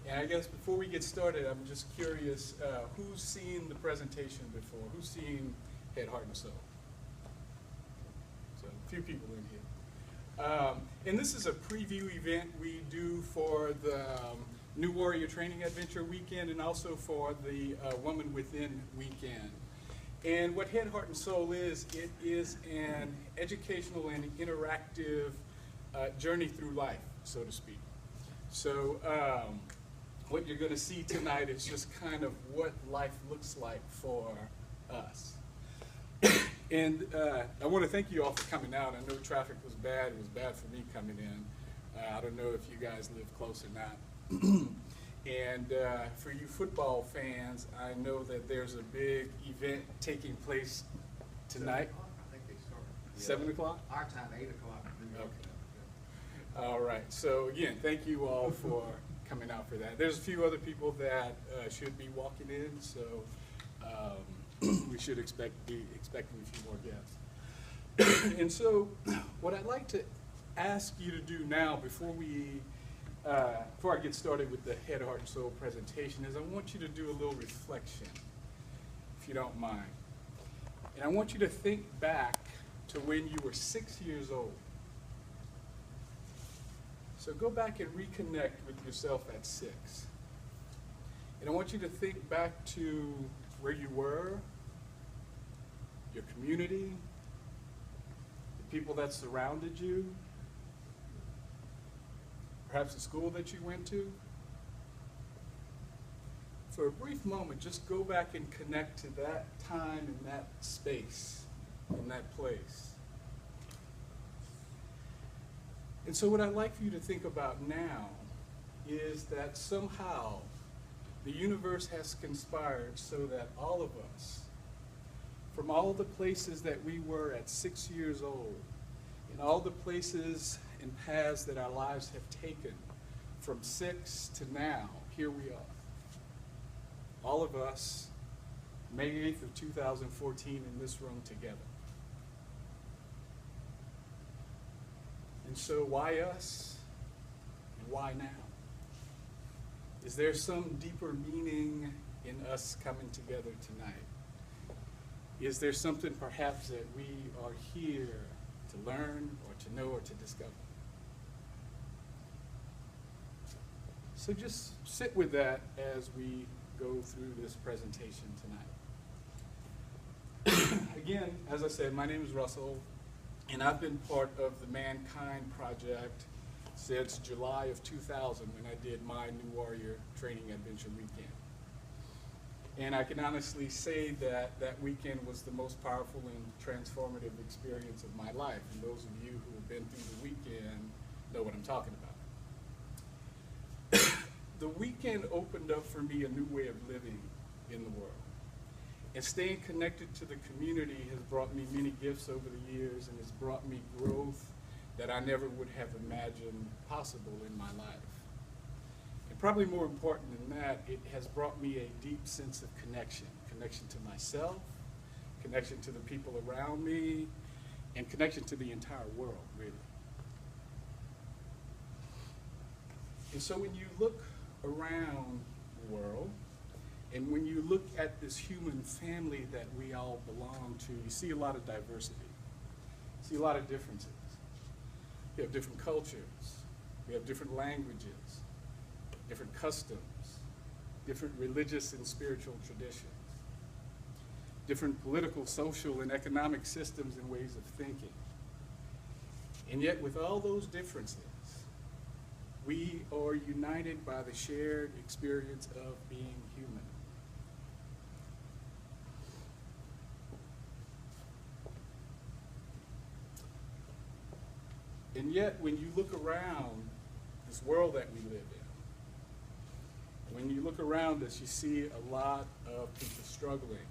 And I guess before we get started, I'm just curious, who's seen the presentation before? Who's seen Head, Heart, and Soul? So a few people in here. And this is a preview event we do for the New Warrior Training Adventure Weekend and also for the Woman Within Weekend. And what Head, Heart, and Soul is, it is an educational and interactive journey through life, so to speak. So what you're going to see tonight is just kind of what life looks like for us. And I want to thank you all for coming out. I know traffic was bad. It was bad for me coming in. I don't know if you guys live close or not. And for you football fans, I know that there's a big event taking place tonight. I think they started. 7 o'clock? Our time, 8 o'clock. Okay. All right. So again, thank you all for coming out for that. There's a few other people that should be walking in, so we should be expecting a few more guests. And so, what I'd like to ask you to do now, before I get started with the Head, Heart, and Soul presentation, is I want you to do a little reflection, if you don't mind. And I want you to think back to when you were 6 years old. So go back and reconnect with yourself at 6. And I want you to think back to where you were, your community, the people that surrounded you, perhaps the school that you went to. For a brief moment, just go back and connect to that time and that space, in that place. And so what I'd like for you to think about now is that somehow the universe has conspired so that all of us, from all the places that we were at 6 years old, and all the places and paths that our lives have taken from 6 to now, here we are. All of us, May 8th of 2014, in this room together. And so why us, and why now? Is there some deeper meaning in us coming together tonight? Is there something perhaps that we are here to learn or to know or to discover? So just sit with that as we go through this presentation tonight. Again, as I said, my name is Russell, and I've been part of the Mankind Project since July of 2000 when I did my New Warrior Training Adventure Weekend. And I can honestly say that that weekend was the most powerful and transformative experience of my life. And those of you who have been through the weekend know what I'm talking about. The weekend opened up for me a new way of living in the world. And staying connected to the community has brought me many gifts over the years and has brought me growth that I never would have imagined possible in my life. And probably more important than that, it has brought me a deep sense of connection. Connection to myself, connection to the people around me, and connection to the entire world, really. And so when you look around the world, and when you look at this human family that we all belong to, you see a lot of diversity. You see a lot of differences. We have different cultures. We have different languages, different customs, different religious and spiritual traditions, different political, social, and economic systems and ways of thinking. And yet, with all those differences, we are united by the shared experience of being human. And yet, when you look around this world that we live in, when you look around us, you see a lot of people struggling.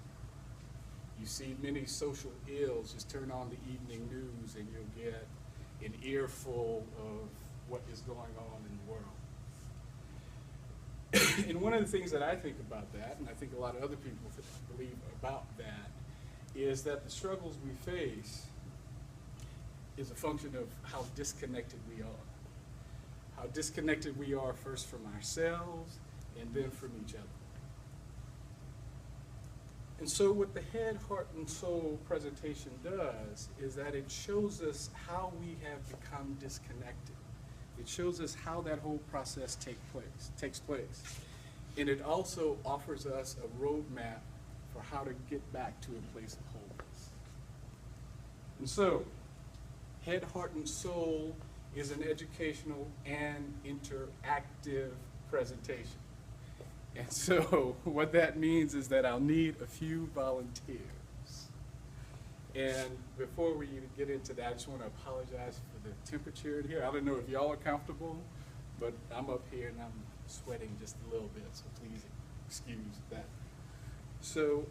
You see many social ills. Just turn on the evening news and you'll get an earful of what is going on in the world. And one of the things that I think about that, and I think a lot of other people believe about that, is that the struggles we face is a function of how disconnected we are. How disconnected we are first from ourselves, and then from each other. And so what the Head, Heart, and Soul presentation does is that it shows us how we have become disconnected. It shows us how that whole process takes place. And it also offers us a roadmap for how to get back to a place of wholeness. And so, Head, Heart, and Soul is an educational and interactive presentation. And so what that means is that I'll need a few volunteers. And before we even get into that, I just want to apologize for the temperature here. I don't know if y'all are comfortable, but I'm up here and I'm sweating just a little bit, so please excuse that. So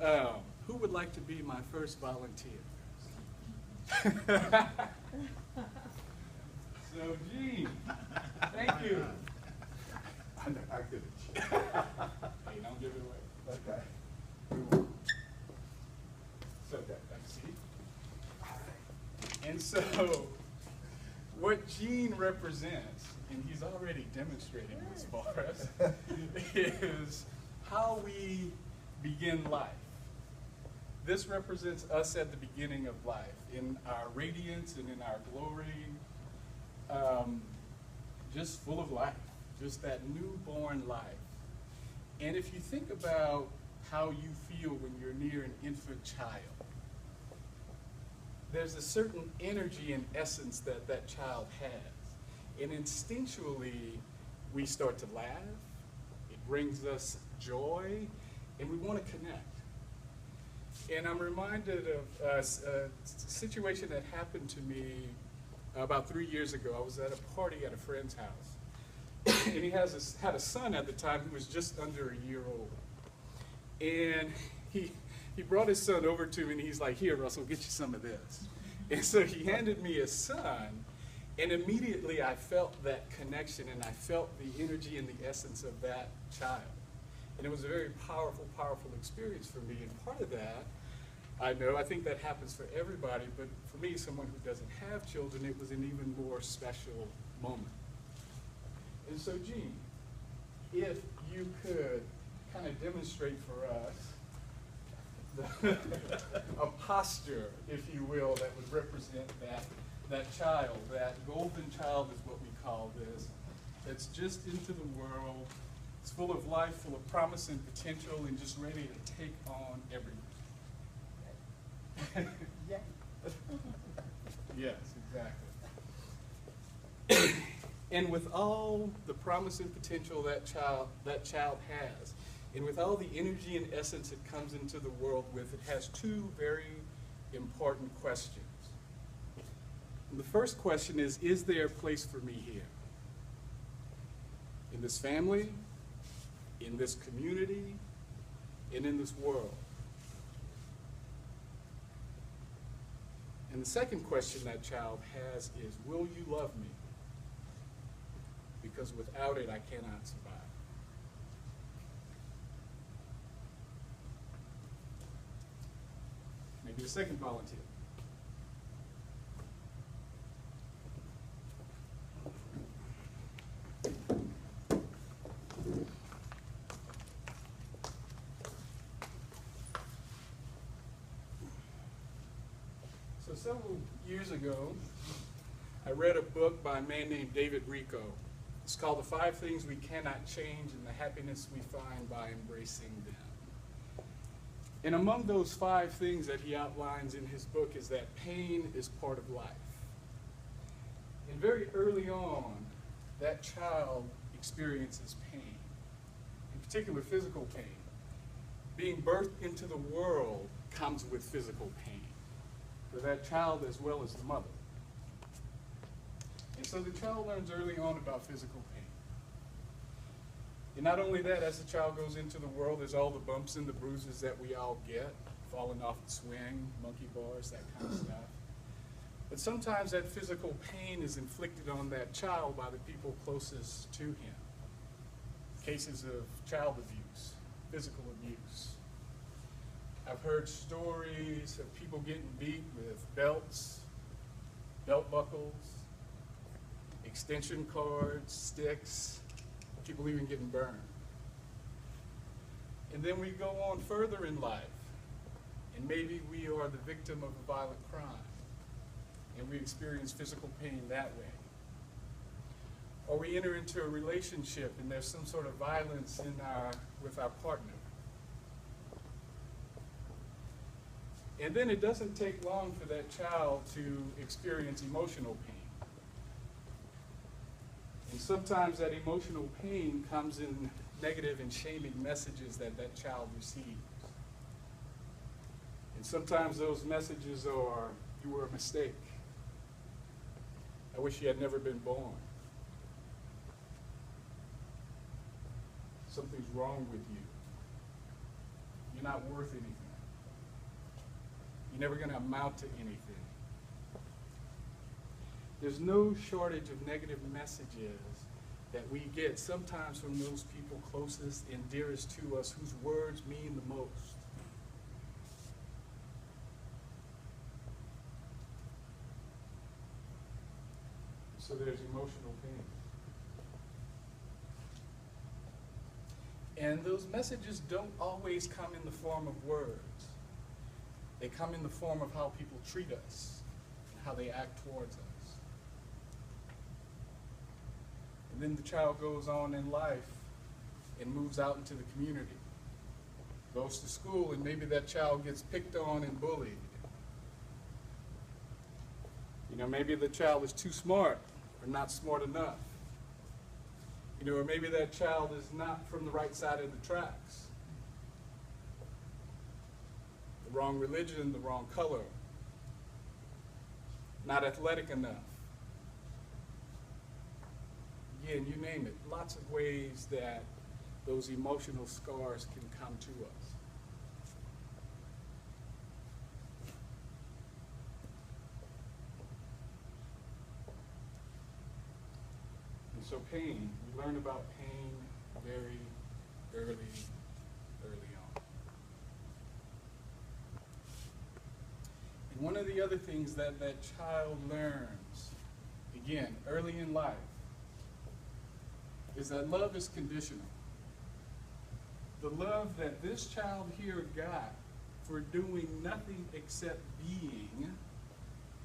who would like to be my first volunteer? So Gene, thank you. I could. Hey, don't give it away. Okay. So that's see. And so, what Gene represents, and he's already demonstrating this for us, is how we begin life. This represents us at the beginning of life, in our radiance and in our glory, just full of life, just that newborn life. And if you think about how you feel when you're near an infant child, there's a certain energy and essence that that child has. And instinctually, we start to laugh, it brings us joy, and we want to connect. And I'm reminded of a situation that happened to me about 3 years ago. I was at a party at a friend's house. And he had a son at the time who was just under a year old. And he brought his son over to me and he's like, "Here, Russell, get you some of this." And so he handed me his son, and immediately I felt that connection and I felt the energy and the essence of that child. And it was a very powerful, powerful experience for me. And part of that, I think that happens for everybody, but for me, someone who doesn't have children, it was an even more special moment. And so, Gene, if you could kind of demonstrate for us a posture, if you will, that would represent that child, that golden child is what we call this, that's just into the world, it's full of life, full of promise and potential, and just ready to take on everything. Yeah. Yes, exactly. And with all the promise and potential that child has, and with all the energy and essence it comes into the world with, it has two very important questions. And the first question is there a place for me here? In this family, in this community, and in this world? And the second question that child has is, will you love me? Because without it, I cannot survive. Maybe a second volunteer. So several years ago, I read a book by a man named David Richo. It's called The 5 Things We Cannot Change and the Happiness We Find by Embracing Them. And among those 5 things that he outlines in his book is that pain is part of life. And very early on, that child experiences pain, in particular physical pain. Being birthed into the world comes with physical pain for that child as well as the mother. And so the child learns early on about physical pain. And not only that, as the child goes into the world, there's all the bumps and the bruises that we all get, falling off the swing, monkey bars, that kind of stuff. But sometimes that physical pain is inflicted on that child by the people closest to him. Cases of child abuse, physical abuse. I've heard stories of people getting beat with belts, belt buckles, extension cords, sticks, people even getting burned. And then we go on further in life, and maybe we are the victim of a violent crime, and we experience physical pain that way. Or we enter into a relationship and there's some sort of violence with our partner. And then it doesn't take long for that child to experience emotional pain. And sometimes that emotional pain comes in negative and shaming messages that that child receives. And sometimes those messages are, "You were a mistake. I wish you had never been born. Something's wrong with you. You're not worth anything. You're never going to amount to anything." There's no shortage of negative messages that we get sometimes from those people closest and dearest to us whose words mean the most. So there's emotional pain. And those messages don't always come in the form of words. They come in the form of how people treat us and how they act towards us. And then the child goes on in life and moves out into the community, goes to school, and maybe that child gets picked on and bullied. You know, maybe the child is too smart or not smart enough. You know, or maybe that child is not from the right side of the tracks. The wrong religion, the wrong color. Not athletic enough. Again, you name it. Lots of ways that those emotional scars can come to us. And so pain, we learn about pain very early on. And one of the other things that that child learns, again, early in life, is that love is conditional. The love that this child here got for doing nothing except being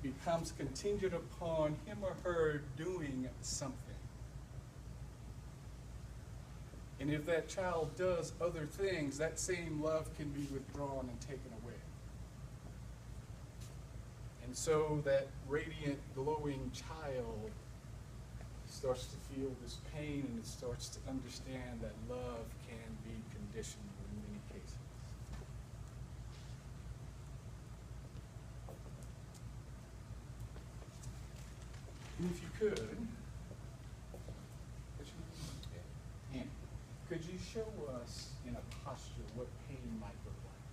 becomes contingent upon him or her doing something. And if that child does other things, that same love can be withdrawn and taken away. And so that radiant, glowing child starts to feel this pain, and it starts to understand that love can be conditional in many cases. And if you could, Andy, could you show us in a posture what pain might look like?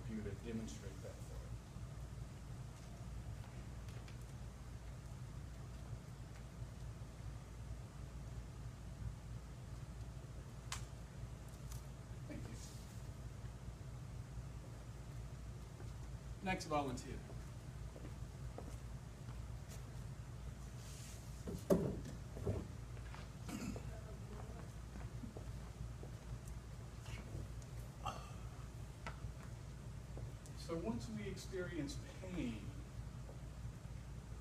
If you were to demonstrate that for us. Thank you. Next volunteer. So once we experience pain,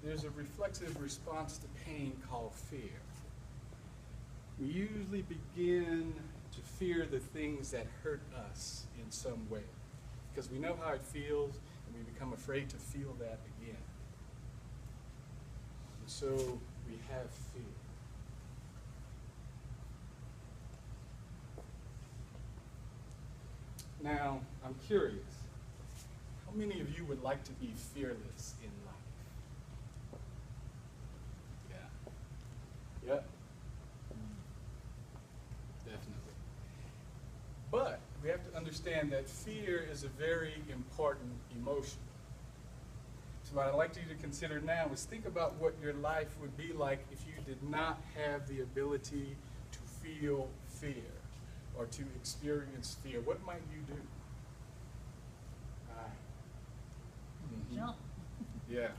there's a reflexive response to pain called fear. We usually begin to fear the things that hurt us in some way, because we know how it feels, and we become afraid to feel that again. And so we have fear. Now, I'm curious. How many of you would like to be fearless in life? Yeah. Yep. Definitely. But we have to understand that fear is a very important emotion. So what I'd like you to consider now is think about what your life would be like if you did not have the ability to feel fear or to experience fear. What might you do? Jump. Yeah.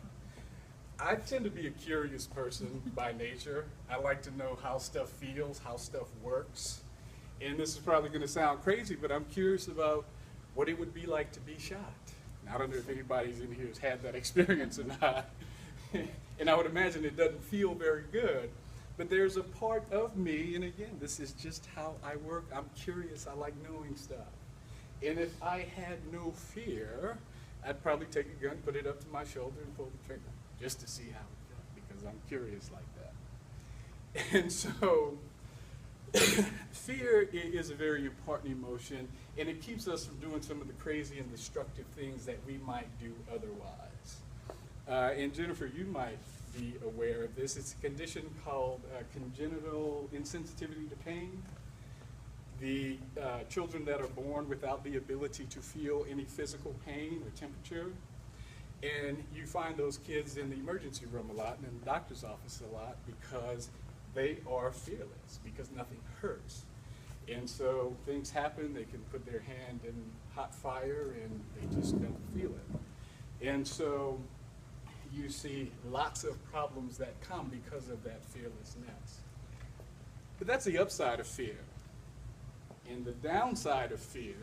I tend to be a curious person by nature. I like to know how stuff feels, how stuff works. And this is probably going to sound crazy, but I'm curious about what it would be like to be shot. Now, I don't know if anybody's in here has had that experience or not. And I would imagine it doesn't feel very good. But there's a part of me, and again, this is just how I work. I'm curious. I like knowing stuff. And if I had no fear, I'd probably take a gun, put it up to my shoulder, and pull the trigger just to see how it felt, because I'm curious like that. And so fear is a very important emotion, and it keeps us from doing some of the crazy and destructive things that we might do otherwise. And Jennifer, you might be aware of this. It's a condition called congenital insensitivity to pain. The children that are born without the ability to feel any physical pain or temperature. And you find those kids in the emergency room a lot and in the doctor's office a lot because they are fearless, because nothing hurts. And so things happen, they can put their hand in hot fire and they just don't feel it. And so you see lots of problems that come because of that fearlessness. But that's the upside of fear. And the downside of fear,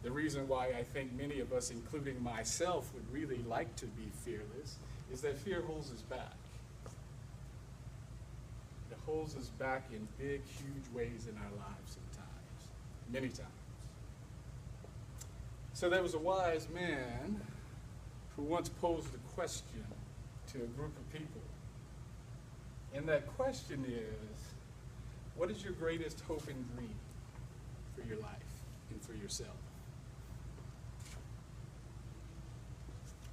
the reason why I think many of us, including myself, would really like to be fearless, is that fear holds us back. It holds us back in big, huge ways in our lives sometimes, many times. So there was a wise man who once posed a question to a group of people. And that question is, what is your greatest hope and dream for your life and for yourself?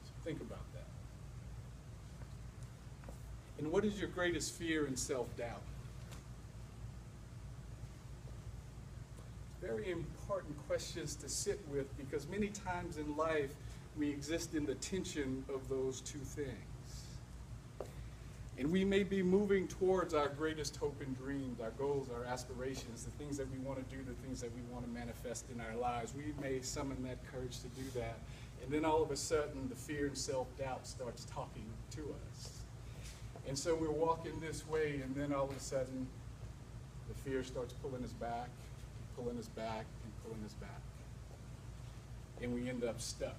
So think about that. And what is your greatest fear and self-doubt? Very important questions to sit with, because many times in life we exist in the tension of those two things. And we may be moving towards our greatest hope and dreams, our goals, our aspirations, the things that we want to do, the things that we want to manifest in our lives. We may summon that courage to do that. And then all of a sudden, the fear and self-doubt starts talking to us. And so we're walking this way, and then all of a sudden, the fear starts pulling us back, and pulling us back, and pulling us back. And we end up stuck.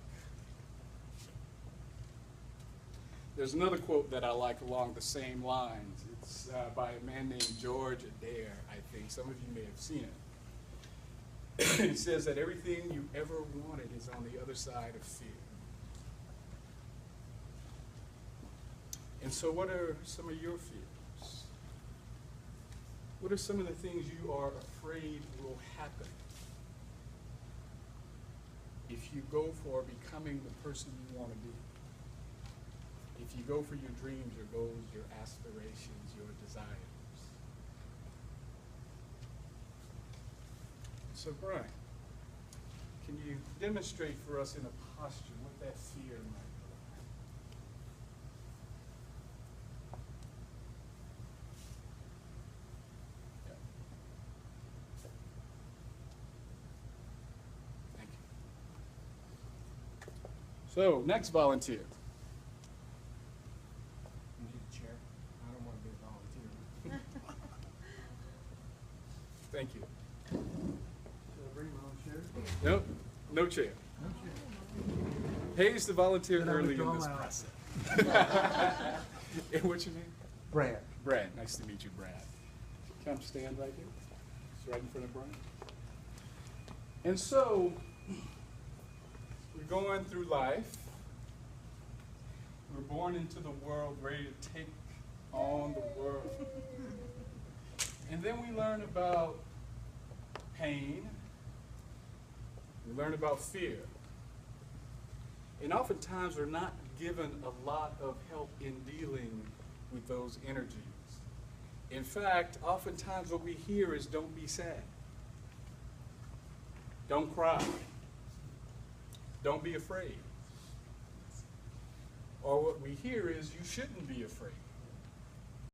There's another quote that I like along the same lines. It's by a man named George Adair, I think. Some of you may have seen it. He says that everything you ever wanted is on the other side of fear. And so what are some of your fears? What are some of the things you are afraid will happen if you go for becoming the person you want to be? If you go for your dreams, your goals, your aspirations, your desires. So Brian, can you demonstrate for us in a posture what that fear might be like? Yeah. Thank you. So, next volunteer. Thank you. Should I bring my own chair? Nope, no chair. No chair. Hayes, the volunteer Then I early in withdraw this my process. And what's your name? Brad. Brad. Nice to meet you, Brad. Come stand right here. It's right in front of Brian. And so, we're going through life. We're born into the world ready to take on the world. And then we learn about pain. We learn about fear. And oftentimes we're not given a lot of help in dealing with those energies. In fact, oftentimes what we hear is don't be sad. Don't cry. Don't be afraid. Or what we hear is you shouldn't be afraid.